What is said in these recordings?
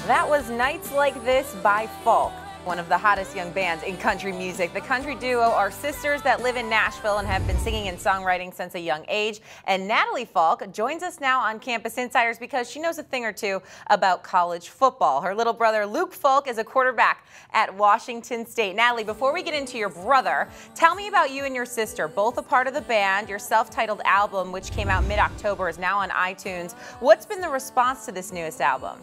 That was Nights Like This by Falk, one of the hottest young bands in country music. The country duo are sisters that live in Nashville and have been singing and songwriting since a young age. And Natalee Falk joins us now on Campus Insiders because she knows a thing or two about college football. Her little brother Luke Falk is a quarterback at Washington State. Natalee, before we get into your brother, tell me about you and your sister, both a part of the band. Your self-titled album, which came out mid-October, is now on iTunes. What's been the response to this newest album?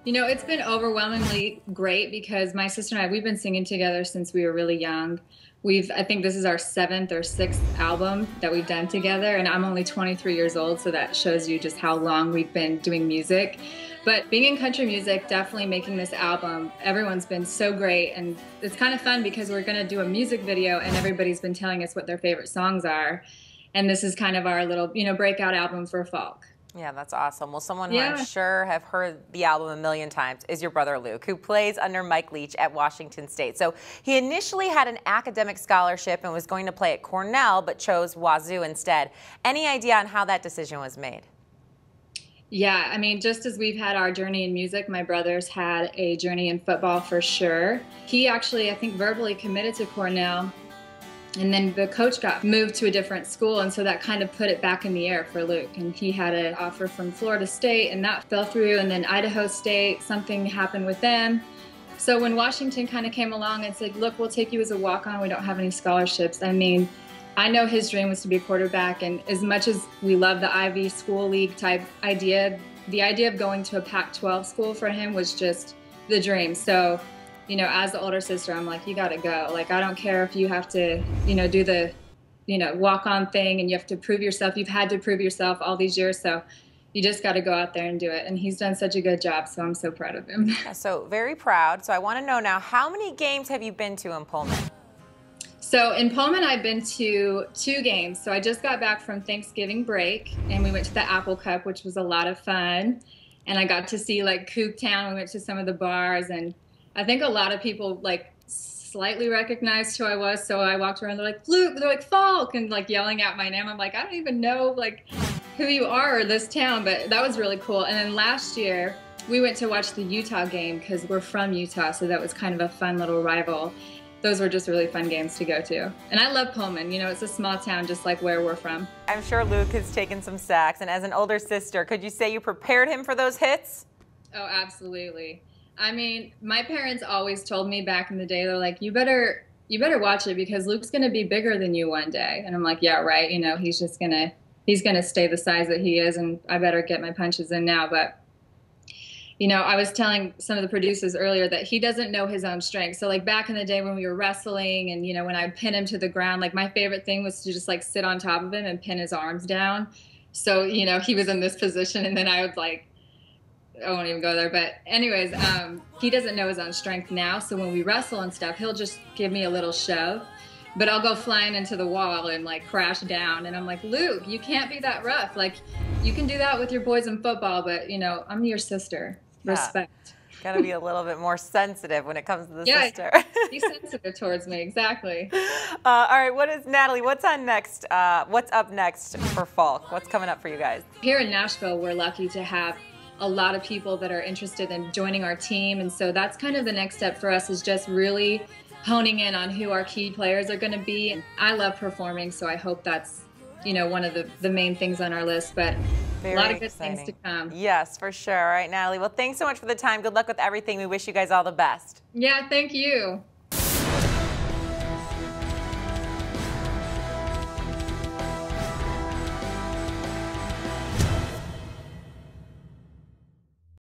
You know, it's been overwhelmingly great because my sister and I, we've been singing together since we were really young. I think this is our 7th or 6th album that we've done together, and I'm only 23 years old, so that shows you just how long we've been doing music. But being in country music, definitely making this album, everyone's been so great, and it's kind of fun because we're going to do a music video, and everybody's been telling us what their favorite songs are, and this is kind of our little, breakout album for Falk. Yeah, that's awesome. Well, someone who I'm sure have heard the album a million times is your brother Luke, who plays under Mike Leach at Washington State. So he initially had an academic scholarship and was going to play at Cornell, but chose Wazoo instead. Any idea on how that decision was made? Yeah, I mean, just as we've had our journey in music, my brother's had a journey in football for sure. He actually, I think, verbally committed to Cornell. And then the coach got moved to a different school, and so that kind of put it back in the air for Luke. And he had an offer from Florida State, and that fell through. And then Idaho State, something happened with them. So when Washington kind of came along and said, look, we'll take you as a walk-on, we don't have any scholarships. I mean, I know his dream was to be a quarterback, and as much as we love the Ivy School League type idea, the idea of going to a Pac-12 school for him was just the dream. So as the older sister, I'm like, you got to go. Like, I don't care if you have to, do the, walk-on thing and you have to prove yourself. You've had to prove yourself all these years, so you just got to go out there and do it. And he's done such a good job, so I'm so proud of him. Yeah, so very proud. So I want to know now, how many games have you been to in Pullman? So in Pullman, I've been to 2 games. So I just got back from Thanksgiving break, and we went to the Apple Cup, which was a lot of fun. And I got to see, Coug Town. We went to some of the bars, and I think a lot of people slightly recognized who I was, so I walked around. They're like, Luke, they're like Falk, and yelling out my name. I'm like, I don't even know who you are or this town, but that was really cool. And then last year we went to watch the Utah game because we're from Utah, so that was kind of a fun little rival. Those were just really fun games to go to. And I love Pullman. It's a small town just like where we're from. I'm sure Luke has taken some sacks, and as an older sister, could you say you prepared him for those hits? Oh, absolutely. I mean, my parents always told me back in the day, they're like, you better watch it because Luke's going to be bigger than you one day. And I'm like, yeah, right. He's going to stay the size that he is, and I better get my punches in now. But, I was telling some of the producers earlier that he doesn't know his own strength. So back in the day when we were wrestling and, when I'd pin him to the ground, my favorite thing was to just sit on top of him and pin his arms down. So, he was in this position, and then I would I won't even go there, but anyways, he doesn't know his own strength now, so when we wrestle and stuff, he'll just give me a little shove, but I'll go flying into the wall and crash down, and I'm like, Luke, you can't be that rough. You can do that with your boys in football, but I'm your sister. Respect. Got to be a little bit more sensitive when it comes to the sister. Be sensitive towards me, exactly. All right, Natalee, what's on next? What's up next for Falk? What's coming up for you guys? Here in Nashville, we're lucky to have a lot of people that are interested in joining our team, and so that's kind of the next step for us, is just really honing in on who our key players are going to be. And I love performing, so I hope that's one of the main things on our list, but a lot of good things to come. Yes, for sure. All right, Natalee, well, thanks so much for the time. Good luck with everything. We wish you guys all the best. Yeah, thank you.